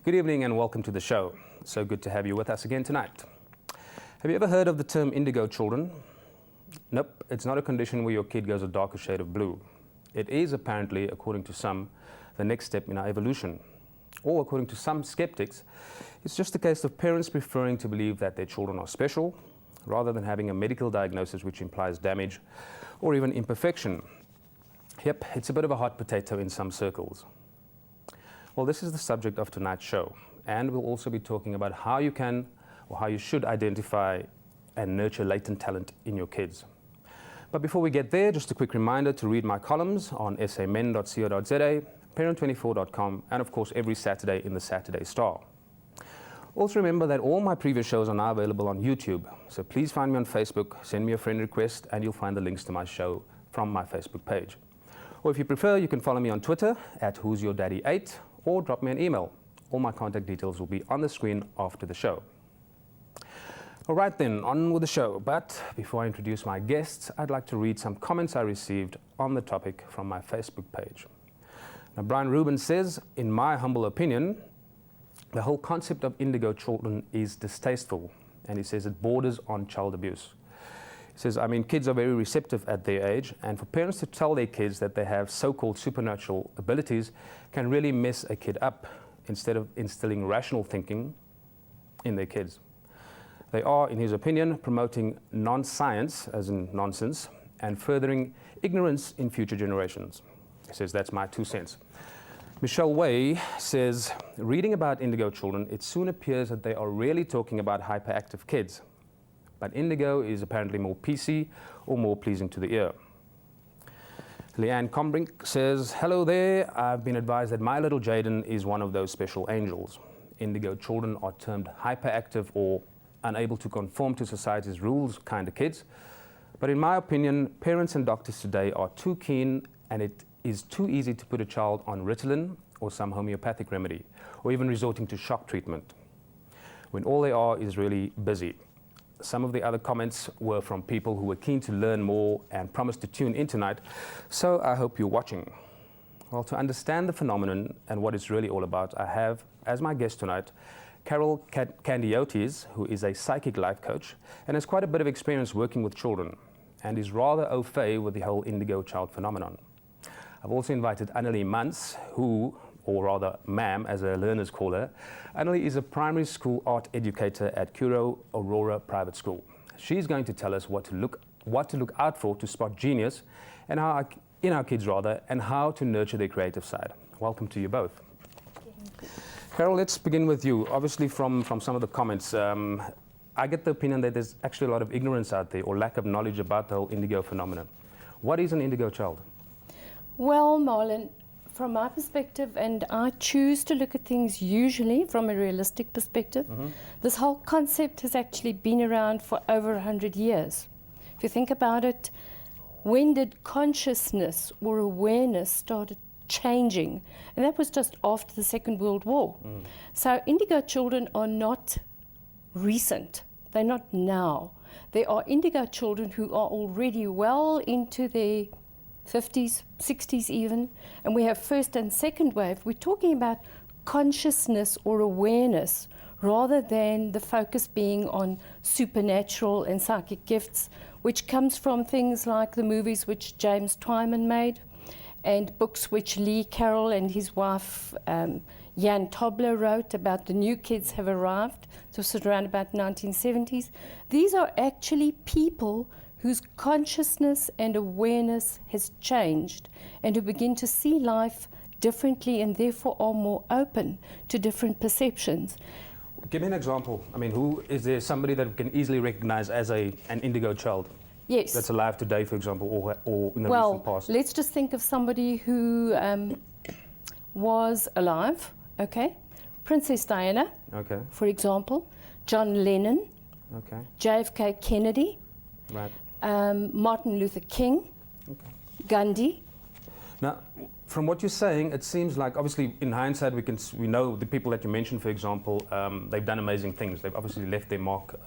Good evening and welcome to the show. So good to have you with us again tonight. Have you ever heard of the term indigo children? Nope, it's not a condition where your kid goes a darker shade of blue. It is apparently, according to some, the next step in our evolution. Or according to some skeptics, it's just a case of parents preferring to believe that their children are special, rather than having a medical diagnosis which implies damage or even imperfection. Yep, it's a bit of a hot potato in some circles. Well, this is the subject of tonight's show, and we'll also be talking about how you can or how you should identify and nurture latent talent in your kids. But before we get there, just a quick reminder to read my columns on samen.co.za, parent24.com, and of course every Saturday in the Saturday Star. Also remember that all my previous shows are now available on YouTube, so please find me on Facebook, send me a friend request, and you'll find the links to my show from my Facebook page. Or if you prefer, you can follow me on Twitter at who'syourdaddy8, or drop me an email. All my contact details will be on the screen after the show. All right then, on with the show. But before I introduce my guests, I'd like to read some comments I received on the topic from my Facebook page. Now, Brian Rubin says, in my humble opinion, the whole concept of indigo children is distasteful, and he says it borders on child abuse. He says, kids are very receptive at their age, and for parents to tell their kids that they have so-called supernatural abilities can really mess a kid up instead of instilling rational thinking in their kids. They are, in his opinion, promoting non-science, as in nonsense, and furthering ignorance in future generations. He says, that's my 2 cents. Michelle Way says, reading about indigo children, it soon appears that they are really talking about hyperactive kids. But indigo is apparently more PC or more pleasing to the ear. Leanne Combrink says, hello there, I've been advised that my little Jaden is one of those special angels. Indigo children are termed hyperactive or unable to conform to society's rules kind of kids. But in my opinion, parents and doctors today are too keen, and it is too easy to put a child on Ritalin or some homeopathic remedy, or even resorting to shock treatment, when all they are is really busy. Some of the other comments were from people who were keen to learn more and promised to tune in tonight, so I hope you're watching. Well, to understand the phenomenon and what it's really all about, I have, as my guest tonight, Carol Candiotis, who is a psychic life coach and has quite a bit of experience working with children, and is rather au fait with the whole indigo child phenomenon. I've also invited Annelie Mans, who, or rather ma'am as her learners call her. Annelie is a primary school art educator at Curo Aurora Private School. She's going to tell us what to look out for to spot genius and in our kids and how to nurture their creative side. Welcome to you both. Carol, let's begin with you. Obviously from some of the comments, I get the opinion that there's actually a lot of ignorance out there or lack of knowledge about the whole indigo phenomenon. What is an indigo child? Well, Marlon, from my perspective, and I choose to look at things usually from a realistic perspective, this whole concept has actually been around for over 100 years. If you think about it, when did consciousness or awareness started changing? And that was just after the Second World War. So indigo children are not recent. They're not now. They are indigo children who are already well into their 50s, 60s even, and we have first and second wave. We're talking about consciousness or awareness rather than the focus being on supernatural and psychic gifts, which comes from things like the movies which James Twyman made and books which Lee Carroll and his wife Jan Tobler wrote about the new kids have arrived. This was around about 1970s. These are actually people whose consciousness and awareness has changed and who begin to see life differently and therefore are more open to different perceptions. Give me an example. Who is there somebody that we can easily recognize as an indigo child? Yes. That's alive today, for example, or in the recent past? Well, let's just think of somebody who was alive, okay? Princess Diana, okay, for example, John Lennon, okay, JFK Kennedy, right, Martin Luther King, okay, Gandhi. Now, from what you're saying, it seems like, obviously, in hindsight, we know the people that you mentioned, for example, they've done amazing things. They've obviously left their mark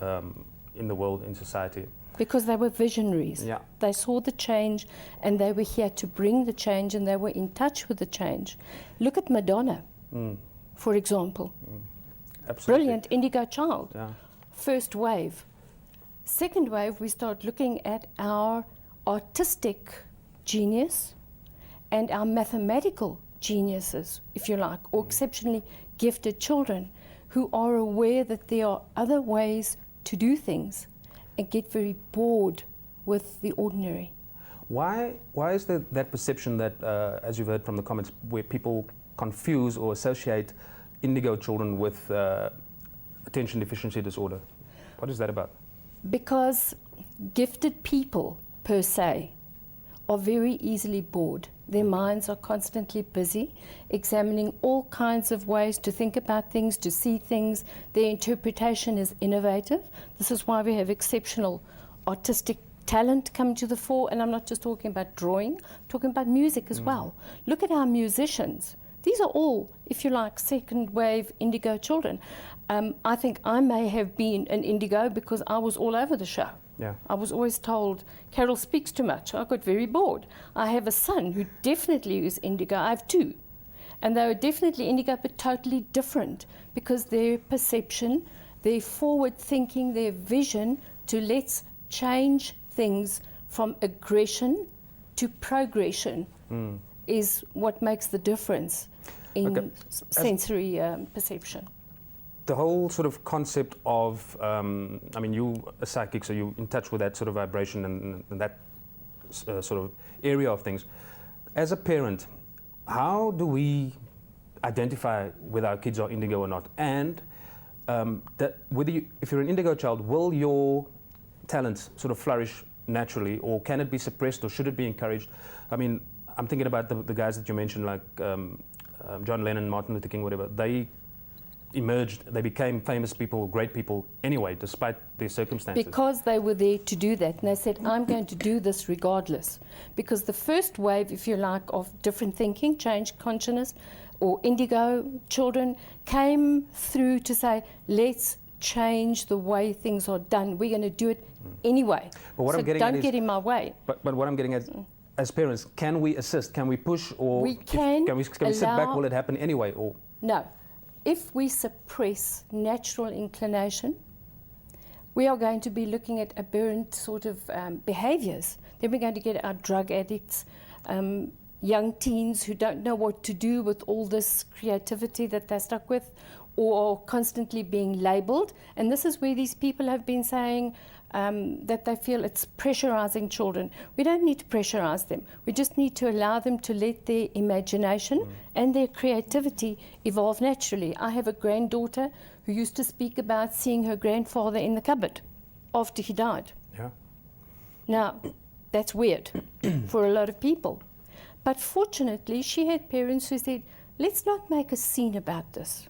in the world, in society. Because they were visionaries. Yeah. They saw the change, and they were here to bring the change, and they were in touch with the change. Look at Madonna, for example. Absolutely. Brilliant indigo child. Yeah. First wave. Second wave, we start looking at our artistic genius and our mathematical geniuses, if you like, or exceptionally gifted children who are aware that there are other ways to do things and get very bored with the ordinary. Why is there that perception that, as you've heard from the comments, where people confuse or associate indigo children with attention deficiency disorder? What is that about? Because gifted people, per se, are very easily bored. Their minds are constantly busy, examining all kinds of ways to think about things, to see things. Their interpretation is innovative. This is why we have exceptional artistic talent coming to the fore, and I'm not just talking about drawing, I'm talking about music as well. Look at our musicians. These are all, if you like, second wave indigo children. I think I may have been an indigo because I was all over the show. Yeah. I was always told, Carol speaks too much. I got very bored. I have a son who definitely is indigo. I have two. And they were definitely indigo, but totally different because their perception, their forward thinking, their vision to let's change things from aggression to progression is what makes the difference in sensory perception. The whole sort of concept of, I mean, you a psychic, so you're in touch with that sort of vibration and that sort of area of things. As a parent, how do we identify whether our kids are indigo or not? And that whether you, if you're an indigo child, will your talents sort of flourish naturally, or can it be suppressed, or should it be encouraged? I mean, I'm thinking about the guys that you mentioned, like John Lennon, Martin Luther King, whatever. They emerged, they became famous people, great people anyway, despite their circumstances. Because they were there to do that, and they said, I'm going to do this regardless. Because the first wave, if you like, of different thinking, change consciousness, or indigo children, came through to say, let's change the way things are done. We're going to do it anyway. But what so I'm getting don't at get in my way. But what I'm getting at, as parents, can we assist? Can we push? Or We can we sit back? Will it happen anyway? Or no. If we suppress natural inclination, we are going to be looking at aberrant sort of behaviors. Then we're going to get our drug addicts, young teens who don't know what to do with all this creativity that they're stuck with, or constantly being labelled. And this is where these people have been saying that they feel it's pressurizing children. We don't need to pressurize them. We just need to allow them to let their imagination and their creativity evolve naturally. I have a granddaughter who used to speak about seeing her grandfather in the cupboard after he died. yeah, Now, that's weird for a lot of people. But fortunately, she had parents who said, let's not make a scene about this.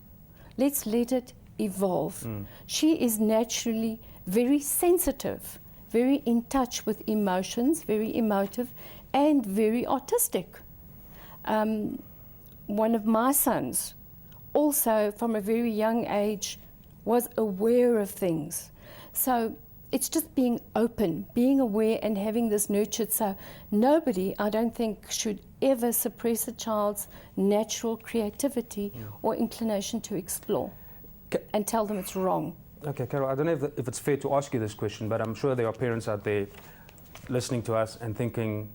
Let's let it evolve. She is naturally very sensitive, very in touch with emotions, very emotive, and very artistic. One of my sons, also from a very young age, was aware of things. So it's just being open, being aware, and having this nurtured. So nobody, I don't think, should ever suppress a child's natural creativity or inclination to explore and tell them it's wrong. Okay, Carol, I don't know if it's fair to ask you this question, but I'm sure there are parents out there listening to us and thinking,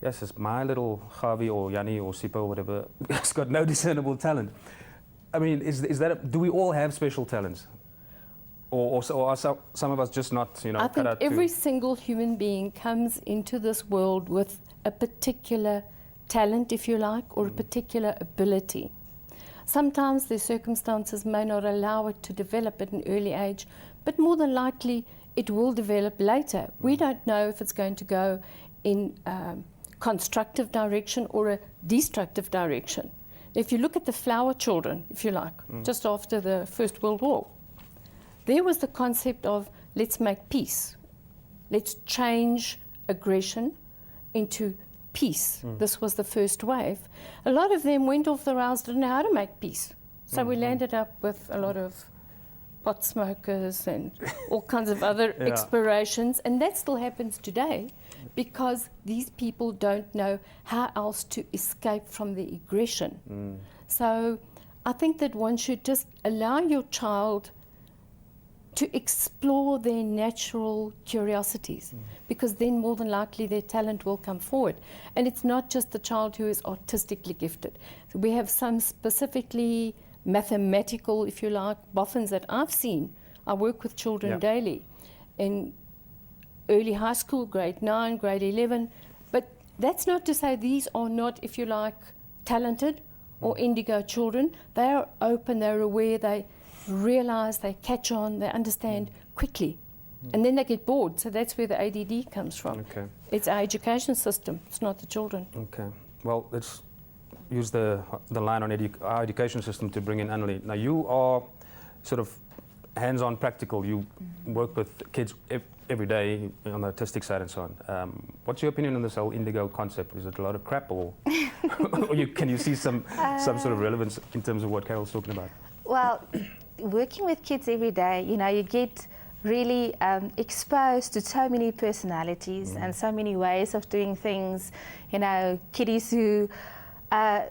yes, it's my little Javi or Yanni or Sipo or whatever, has got no discernible talent. I mean, is that do we all have special talents? Or are some of us just not, you know, I cut think out every to... single human being comes into this world with a particular talent, if you like, or a particular ability. Sometimes the circumstances may not allow it to develop at an early age, but more than likely it will develop later. We don't know if it's going to go in a constructive direction or a destructive direction. If you look at the flower children, if you like, just after the First World War, there was the concept of let's make peace. Let's change aggression into peace. This was the first wave. A lot of them went off the rails, didn't know how to make peace. So we landed up with a lot of pot smokers and all kinds of other explorations. And that still happens today because these people don't know how else to escape from the aggression. So I think that one should just allow your child to explore their natural curiosities, because then more than likely their talent will come forward. And it's not just the child who is artistically gifted. So we have some specifically mathematical, if you like, boffins that I've seen. I work with children daily in early high school, grade 9, grade 11. But that's not to say these are not, if you like, talented or indigo children. They are open, they're aware, they realize, they catch on, they understand quickly. And then they get bored. So that's where the ADD comes from. Okay. It's our education system, it's not the children. Okay. Well, let's use the line on our education system to bring in Annelie. Now, you are sort of hands-on practical. You work with kids every day on the autistic side and so on. What's your opinion on this whole indigo concept? Is it a lot of crap, or, or can you see some sort of relevance in terms of what Carol's talking about? Well, working with kids every day, you know, you get really exposed to so many personalities and so many ways of doing things. You know, kiddies who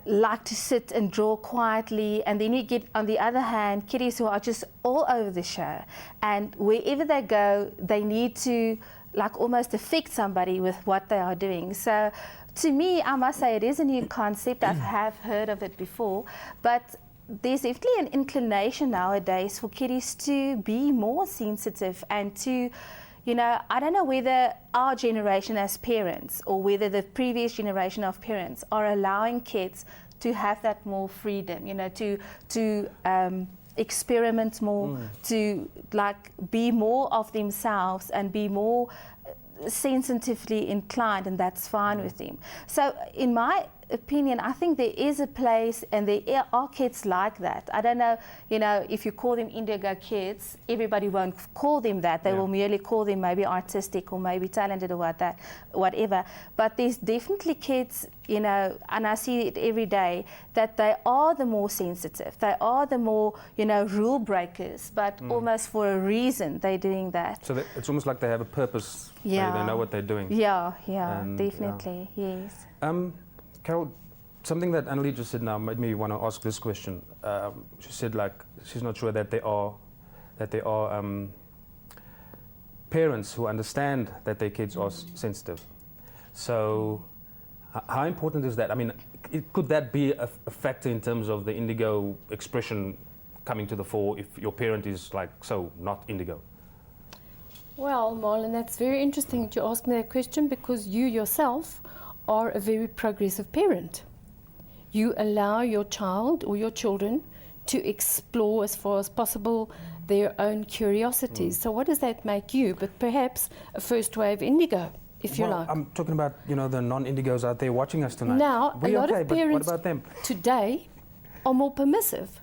like to sit and draw quietly, and then you get, on the other hand, kiddies who are just all over the show, and wherever they go, they need to like almost affect somebody with what they are doing. So to me, I must say it is a new concept. I have heard of it before, but there's definitely an inclination nowadays for kiddies to be more sensitive and to, you know, I don't know whether our generation as parents or whether the previous generation of parents are allowing kids to have that more freedom, you know, to experiment more, to like be more of themselves and be more sensitively inclined, and that's fine with them. So in my opinion, I think there is a place, and there are kids like that. I don't know, you know, if you call them indigo kids, everybody won't call them that. They will merely call them maybe artistic or maybe talented or whatever. But there's definitely kids, you know, and I see it every day, that they are the more sensitive. They are the more, you know, rule breakers, but almost for a reason they're doing that. So it's almost like they have a purpose. Yeah. They know what they're doing. Yeah, And, definitely, yes. Carol, something that Annelie just said now made me want to ask this question. She said, like, she's not sure that there are parents who understand that their kids are sensitive. So, how important is that? I mean, could that be a factor in terms of the indigo expression coming to the fore if your parent is like so not indigo? Well, Marlon, that's very interesting that you ask me that question, because you yourself are a very progressive parent. You allow your child or your children to explore as far as possible their own curiosities. So what does that make you? But perhaps a first wave indigo, if you like. I'm talking about, you know, the non-indigos out there watching us tonight. Now, a lot of parents what about them? today are more permissive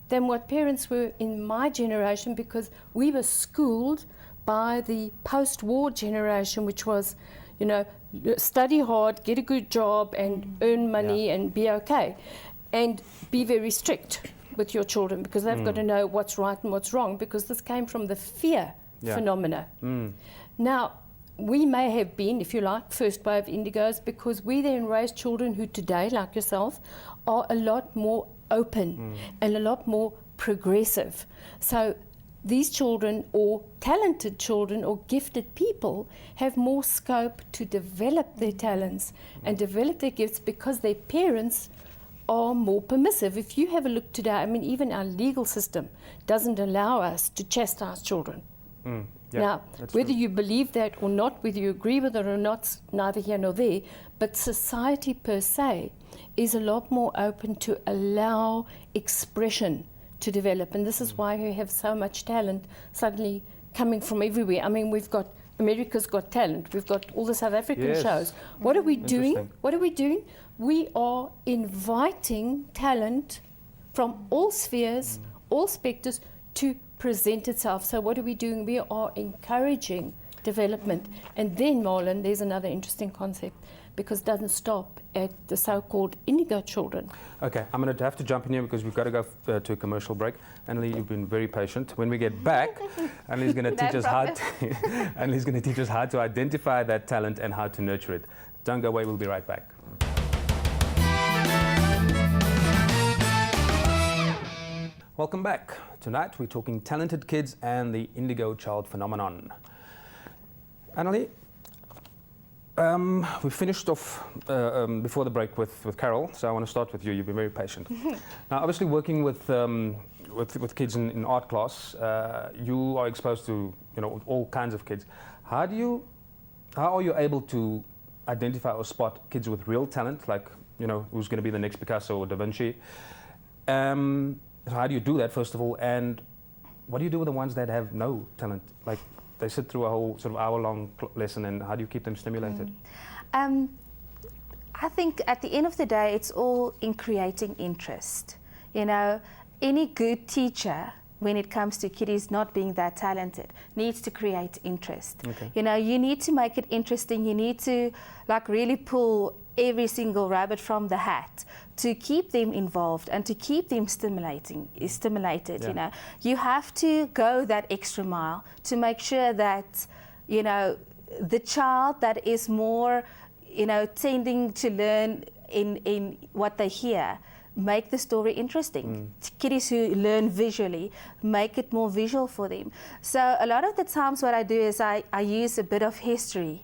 than what parents were in my generation, because we were schooled by the post-war generation, which was, you know, study hard, get a good job, and earn money and be okay. And be very strict with your children, because they've got to know what's right and what's wrong, because this came from the fear phenomena. Now, we may have been, if you like, first wave indigos, because we then raised children who today, like yourself, are a lot more open and a lot more progressive. So these children, or talented children, or gifted people, have more scope to develop their talents and develop their gifts, because their parents are more permissive. If you have a look today, I mean, even our legal system doesn't allow us to chastise children. Now, whether you believe that or not, whether you agree with it or not, neither here nor there, but society per se is a lot more open to allow expression to develop, and this is why we have so much talent suddenly coming from everywhere. I mean, we've got America's Got Talent, we've got all the South African shows. What are we doing? What are we doing? We are inviting talent from all spheres, all spectres, to present itself. So what are we doing? We are encouraging development. And then, Marlon, there's another interesting concept, because it doesn't stop at the so-called indigo children. Okay, I'm going to have to jump in here because we've got to go to a commercial break. Annelie, you've been very patient. When we get back, Annelie's going to teach us how to Annelie's going to teach us how to identify that talent and how to nurture it. Don't go away, we'll be right back. Welcome back. Tonight we're talking talented kids and the indigo child phenomenon. Annalie, we finished off before the break with Carol, so I want to start with you. You've been very patient. Now, obviously, working with kids in art class, you are exposed to all kinds of kids. How are you able to identify or spot kids with real talent, like who's going to be the next Picasso or Da Vinci? So how do you do that, first of all, and what do you do with the ones that have no talent? Like they sit through a whole sort of hour-long lesson, and how do you keep them stimulated? I think at the end of the day, it's all in creating interest. Any good teacher, when it comes to kiddies not being that talented, needs to create interest. Okay. You need to make it interesting. You need to really pull every single rabbit from the hat to keep them involved and to keep them stimulated. Yeah. You have to go that extra mile to make sure that the child that is more tending to learn in what they hear, make the story interesting. Kiddies who learn visually, make it more visual for them. So a lot of the times what I do is I use a bit of history.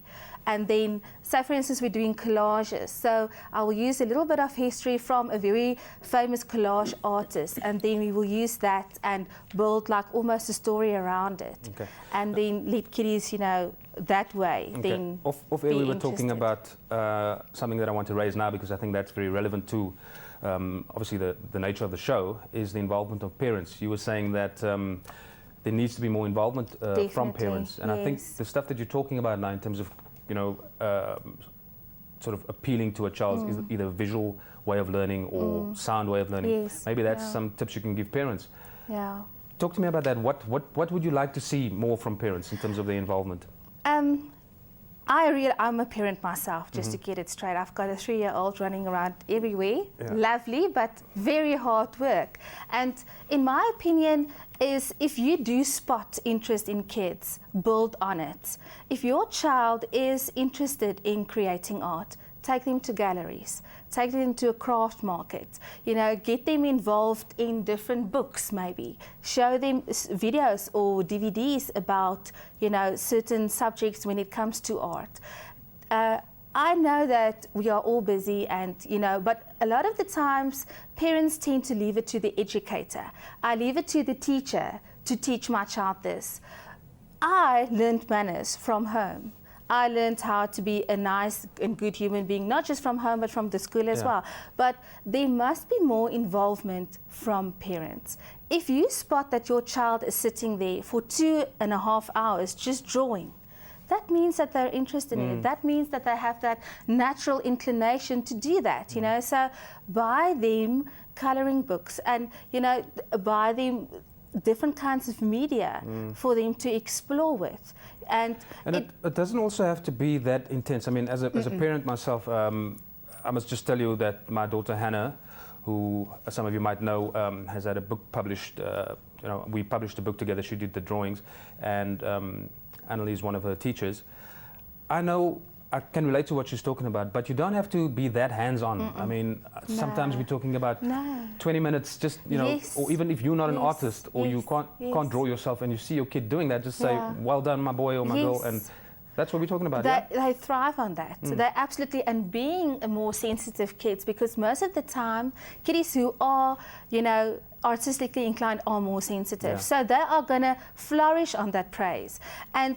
And then, say for instance, we're doing collages. So I will use a little bit of history from a very famous collage artist, and then we will use that and build almost a story around it. Okay. And then let kiddies, that way. Okay. Then off air we were talking about something that I want to raise now, because I think that's very relevant to obviously the nature of the show is the involvement of parents. You were saying that there needs to be more involvement from parents, and yes. I think the stuff that you're talking about now in terms of sort of appealing to a child's either visual way of learning or sound way of learning. Yes. Maybe that's some tips you can give parents. Yeah. Talk to me about that. What would you like to see more from parents in terms of their involvement? I'm a parent myself, just to get it straight. I've got a 3-year-old running around everywhere. Yeah. Lovely, but very hard work. And in my opinion, is if you do spot interest in kids, build on it. If your child is interested in creating art, take them to galleries, take them to a craft market, get them involved in different books maybe, show them videos or DVDs about, certain subjects when it comes to art. I know that we are all busy and, but a lot of the times parents tend to leave it to the educator. I leave it to the teacher to teach my child this. I learned manners from home. I learned how to be a nice and good human being, not just from home, but from the school as well. But there must be more involvement from parents. If you spot that your child is sitting there for 2.5 hours just drawing, that means that they're interested in it. That means that they have that natural inclination to do that, So buy them coloring books and, buy them different kinds of media for them to explore with. And it doesn't also have to be that intense. I mean, as a parent myself, I must just tell you that my daughter Hannah, who some of you might know, has had a book published. We published a book together. She did the drawings, and Annalie is one of her teachers. I know I can relate to what she's talking about, but you don't have to be that hands-on. I mean, sometimes we're talking about 20 minutes, just or even if you're not an artist or you can't draw yourself, and you see your kid doing that, just say, "Well done, my boy or my girl," and that's what we're talking about. They thrive on that. They absolutely, and being a more sensitive kids, because most of the time, kiddies who are, artistically inclined are more sensitive. So they are going to flourish on that praise. And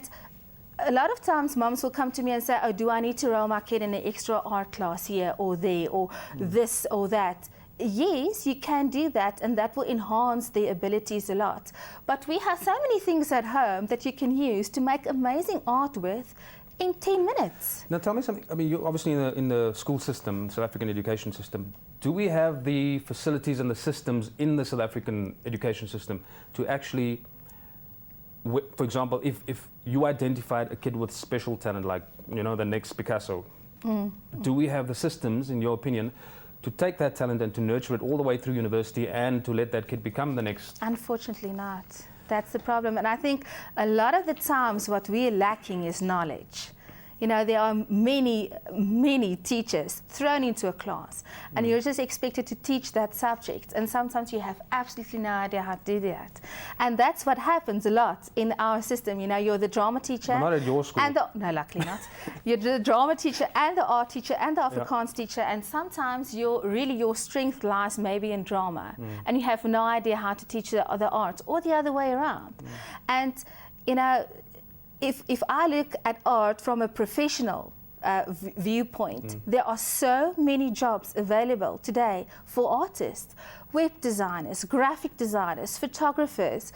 a lot of times moms will come to me and say, "Oh, do I need to enroll my kid in an extra art class here or there or this or that?" Yes, you can do that, and that will enhance their abilities a lot. But we have so many things at home that you can use to make amazing art with in 10 minutes. Now tell me something. I mean, you're obviously in the school system, South African education system. Do we have the facilities and the systems in the South African education system to actually, for example, if you identified a kid with special talent, like, the next Picasso, do we have the systems, in your opinion, to take that talent and to nurture it all the way through university and to let that kid become the next? Unfortunately not. That's the problem. And I think a lot of the times what we're lacking is knowledge. You know, there are many teachers thrown into a class, and you're just expected to teach that subject, and sometimes you have absolutely no idea how to do that. And that's what happens a lot in our system. You know, you're the drama teacher. But not at your school. No, luckily not. You're the drama teacher and the art teacher and the Afrikaans teacher, and sometimes your strength lies maybe in drama, and you have no idea how to teach the art, or the other way around. And you know, if I look at art from a professional viewpoint, there are so many jobs available today for artists, web designers, graphic designers, photographers,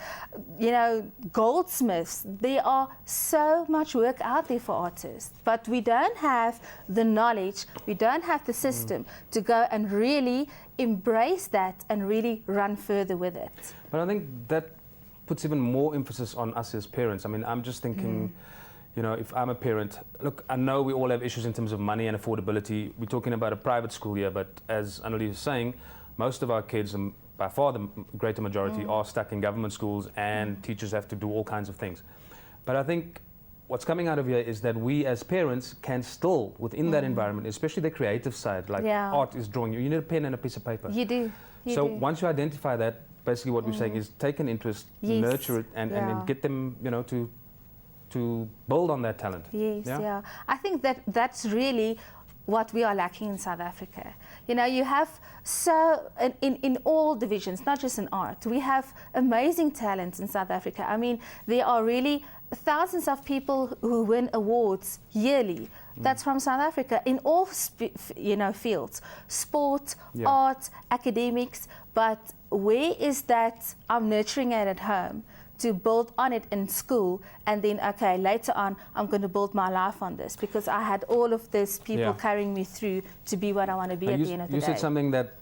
you know, goldsmiths. There are so much work out there for artists, but we don't have the knowledge, we don't have the system to go and really embrace that and really run further with it. But I think that puts even more emphasis on us as parents. I mean, I'm just thinking, you know, if I'm a parent, look, I know we all have issues in terms of money and affordability. We're talking about a private school here, but as Annelie is saying, most of our kids, and by far the greater majority, are stuck in government schools, and teachers have to do all kinds of things. But I think what's coming out of here is that we as parents can still, within that environment, especially the creative side, like art is drawing, you need a pen and a piece of paper. You do. So once you identify that, basically what we're saying is take an interest, nurture it, and then get them, you know, to build on that talent. Yes, yeah. I think that's really what we are lacking in South Africa. You know, you have in all divisions, not just in art, we have amazing talents in South Africa. I mean, there are really thousands of people who win awards yearly. That's from South Africa in all fields, sport, art, academics. But where is that I'm nurturing it at home to build on it in school, and then, okay, later on, I'm going to build my life on this because I had all of these people carrying me through to be what I want to be at the end of the day. You said something that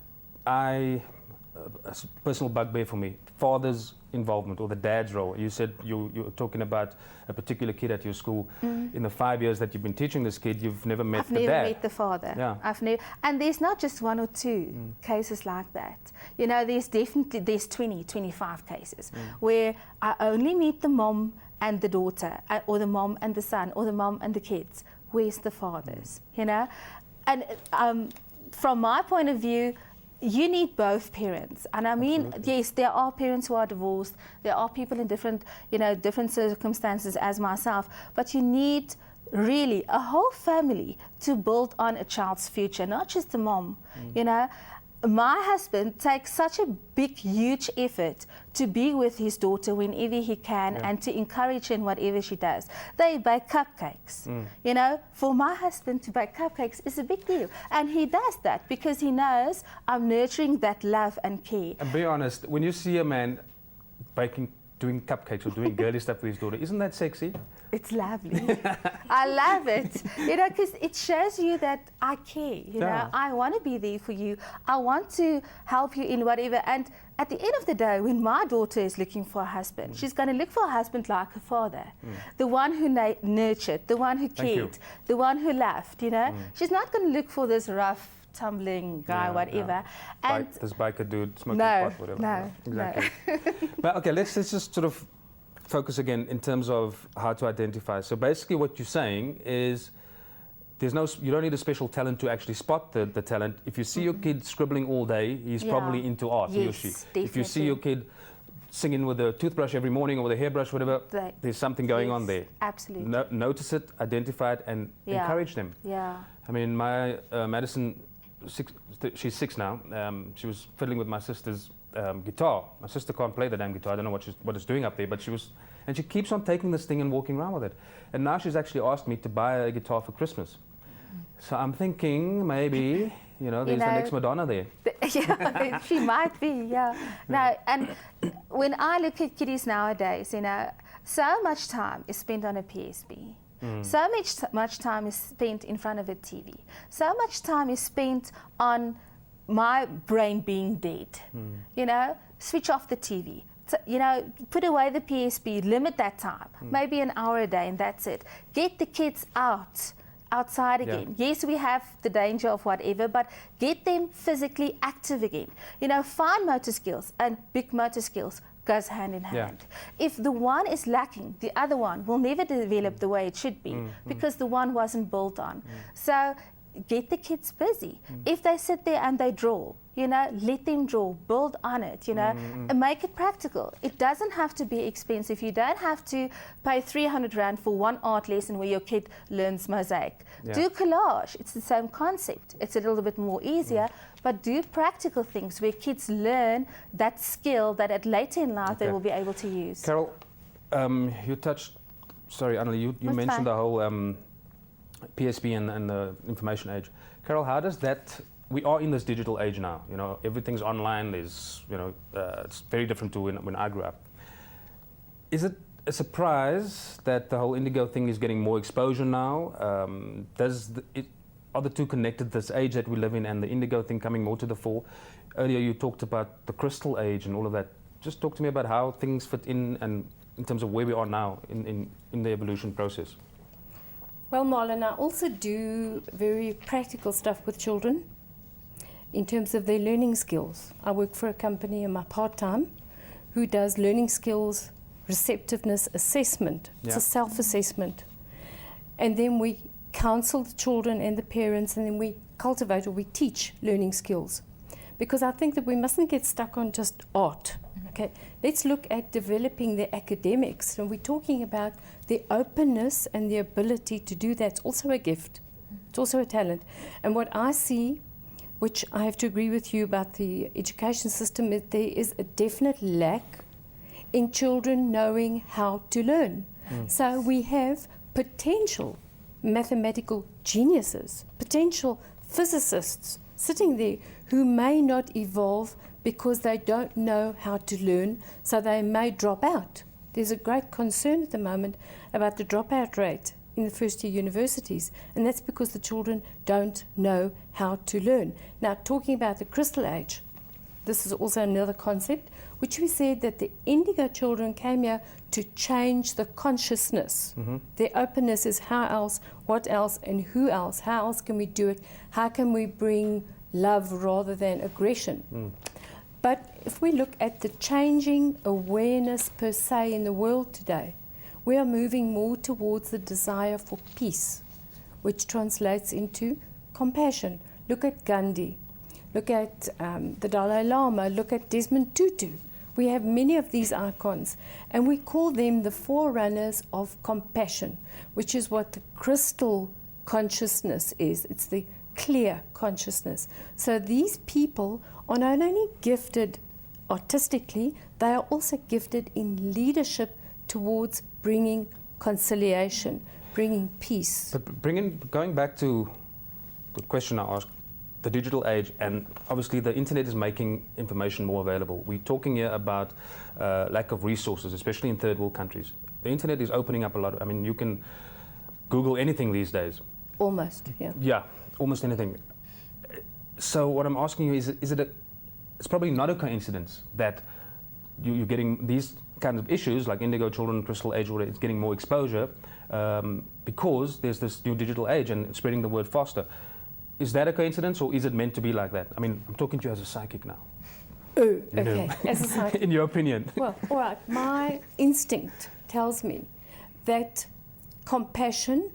a personal bugbear for me, father's involvement or the dad's role. You said you were talking about a particular kid at your school. In the 5 years that you've been teaching this kid, you've never met the dad. I've never met the father. Yeah. And there's not just one or two cases like that. You know, there's 20, 25 cases where I only meet the mom and the daughter, or the mom and the son, or the mom and the kids. Where's the fathers? You know, and from my point of view, you need both parents. And I mean, yes, there are parents who are divorced. There are people in different circumstances as myself. But you need really a whole family to build on a child's future, not just the mom, you know. My husband takes such a big, huge effort to be with his daughter whenever he can and to encourage her in whatever she does. They bake cupcakes. You know, for my husband to bake cupcakes is a big deal. And he does that because he knows I'm nurturing that love and care. And be honest, when you see a man doing cupcakes or doing girly stuff with his daughter, isn't that sexy? It's lovely. I love it. You know, because it shows you that I care. You know, I want to be there for you. I want to help you in whatever. And at the end of the day, when my daughter is looking for a husband, she's going to look for a husband like her father, the one who nurtured, the one who cared, the one who laughed. You know, she's not going to look for this rough, tumbling guy, whatever. And this biker dude smoking pot, whatever. No, exactly. But okay, let's just sort of focus again in terms of how to identify. So basically what you're saying is you don't need a special talent to actually spot the talent. If you see your kid scribbling all day, he's probably into art, he or she. Definitely. If you see your kid singing with a toothbrush every morning or with a hairbrush, whatever, there's something going on there. Absolutely. Notice it, identify it, and encourage them. Yeah. I mean, my Madison, she's 6 now. She was fiddling with my sister's guitar. My sister can't play the damn guitar. I don't know what it's doing up there, but and she keeps on taking this thing and walking around with it. And now she's actually asked me to buy a guitar for Christmas. So I'm thinking maybe, there's the next Madonna there. Yeah, she might be, yeah. No, and when I look at kiddies nowadays, so much time is spent on a PSP. So much time is spent in front of a TV. So much time is spent on my brain being dead. Switch off the TV. Put away the PSP, limit that time, maybe an hour a day, and that's it. Get the kids outside again. Yeah. Yes, we have the danger of whatever, but get them physically active again. Fine motor skills and big motor skills goes hand in hand. If the one is lacking, the other one will never develop the way it should be because the one wasn't built on. So get the kids busy. If they sit there and they draw, you know, let them draw, build on it, you know, and make it practical. It doesn't have to be expensive. You don't have to pay 300 Rand for one art lesson where your kid learns mosaic. Do collage, it's the same concept. It's a little bit more easier, but do practical things where kids learn that skill that at later in life they will be able to use. Carol, you touched, sorry Annelie, you mentioned the whole PSP and the information age. Carol, how does that, we are in this digital age now, you know, everything's online, there's, you know, it's very different to when I grew up. Is it a surprise that the whole indigo thing is getting more exposure now? Are the two connected, this age that we live in and the indigo thing coming more to the fore? Earlier you talked about the crystal age and all of that. Just talk to me about how things fit in and in terms of where we are now in the evolution process. Well, Marlon, I also do very practical stuff with children in terms of their learning skills. I work for a company in my part-time who does learning skills, receptiveness assessment. It's a self-assessment. And then we counsel the children and the parents, and then we cultivate or we teach learning skills. Because I think that we mustn't get stuck on just art. Okay, let's look at developing the academics, and we're talking about the openness and the ability to do that. It's also a gift. It's also a talent. And what I see, which I have to agree with you about the education system, is there is a definite lack in children knowing how to learn. So we have potential mathematical geniuses, potential physicists sitting there who may not evolve because they don't know how to learn, so they may drop out. There's a great concern at the moment about the dropout rate in the first-year universities, and that's because the children don't know how to learn. Now, talking about the crystal age, this is also another concept, which we said that the indigo children came here to change the consciousness. Their openness is how else, what else, and who else. How else can we do it? How can we bring love rather than aggression? But if we look at the changing awareness per se in the world today, we are moving more towards the desire for peace, which translates into compassion. Look at Gandhi. Look at the Dalai Lama. Look at Desmond Tutu. We have many of these icons, and we call them the forerunners of compassion, which is what the crystal consciousness is. It's the clear consciousness. So these people are not only gifted artistically, they are also gifted in leadership towards bringing conciliation, bringing peace. But going back to the question I asked, the digital age, and obviously the internet is making information more available. We're talking here about lack of resources, especially in third world countries. The internet is opening up a lot. I mean, you can Google anything these days. Almost, yeah. Yeah, almost anything. So what I'm asking you is it's probably not a coincidence that you're getting these kinds of issues like indigo children, crystal age, where it's getting more exposure because there's this new digital age and it's spreading the word faster. Is that a coincidence, or is it meant to be like that? I mean, I'm talking to you as a psychic now. Oh, okay, as a psychic. In your opinion. Well, all right, my instinct tells me that compassion,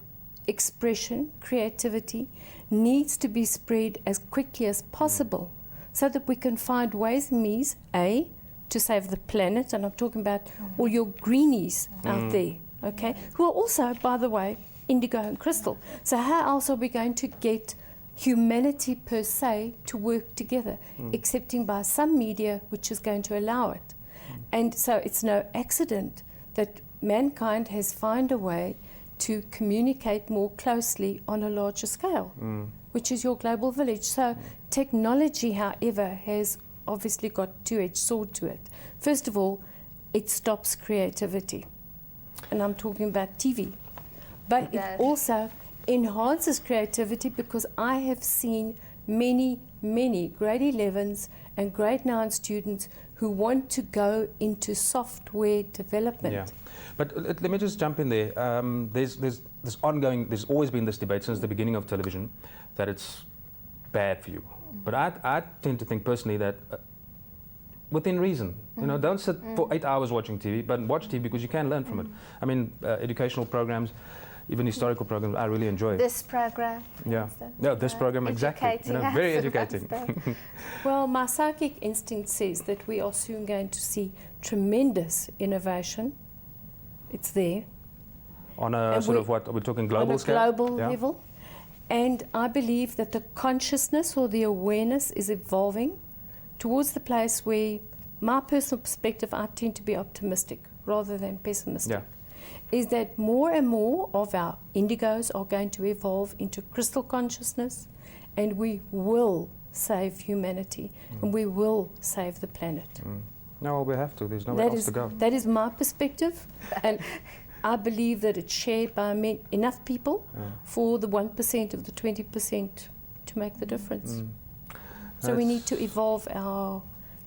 expression, creativity needs to be spread as quickly as possible so that we can find ways and means, A, to save the planet, and I'm talking about all your greenies out there, okay, who are also, by the way, indigo and crystal. So how else are we going to get humanity per se to work together, excepting by some media which is going to allow it? And so it's no accident that mankind has found a way to communicate more closely on a larger scale, which is your global village. So technology, however, has obviously got a two-edged sword to it. First of all, it stops creativity, and I'm talking about TV. But it also enhances creativity, because I have seen many, many grade 11s and grade 9 students who want to go into software development. Yeah. But let me just jump in there. There's always been this debate since the beginning of television that it's bad for you. But I tend to think personally that within reason. You know, don't sit for 8 hours watching TV, but watch TV because you can learn from it. I mean, educational programs, even historical programs, I really enjoy. This program, for Yeah. instance, No, this program, exactly. You know, educating very us educating. about stuff. Well, my psychic instinct says that we are soon going to see tremendous innovation. It's there. On a And sort we- of what, are we talking global on a scale? global Yeah. level. And I believe that the consciousness or the awareness is evolving towards the place where, my personal perspective, I tend to be optimistic rather than pessimistic. Yeah. Is that more and more of our indigos are going to evolve into crystal consciousness, and we will save humanity and we will save the planet. No, well, we have to. There's nowhere else to go. That is my perspective, and I believe that it's shared by enough people for the 1% of the 20% to make the difference. So we need to evolve our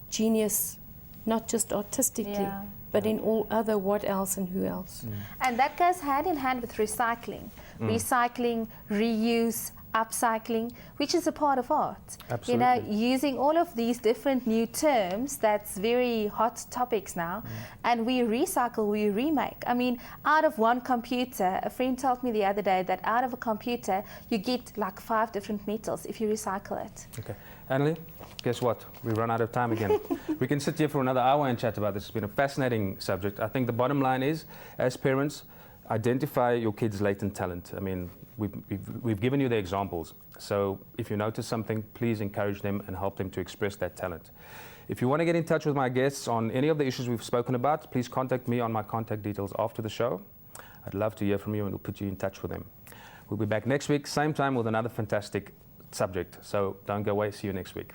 genius, not just artistically, Yeah. but in all other what else and who else. And that goes hand in hand with recycling. Recycling, reuse, upcycling, which is a part of art. Absolutely. You know, using all of these different new terms, that's very hot topics now. And we recycle, we remake. I mean, out of one computer, a friend told me the other day that out of a computer, you get like 5 different metals if you recycle it. Okay. Annalie, guess what? We run out of time again. We can sit here for another hour and chat about this. It's been a fascinating subject. I think the bottom line is, as parents, identify your kids' latent talent. I mean, we've given you the examples. So if you notice something, please encourage them and help them to express that talent. If you want to get in touch with my guests on any of the issues we've spoken about, please contact me on my contact details after the show. I'd love to hear from you and we'll put you in touch with them. We'll be back next week, same time with another fantastic subject. So don't go away. See you next week.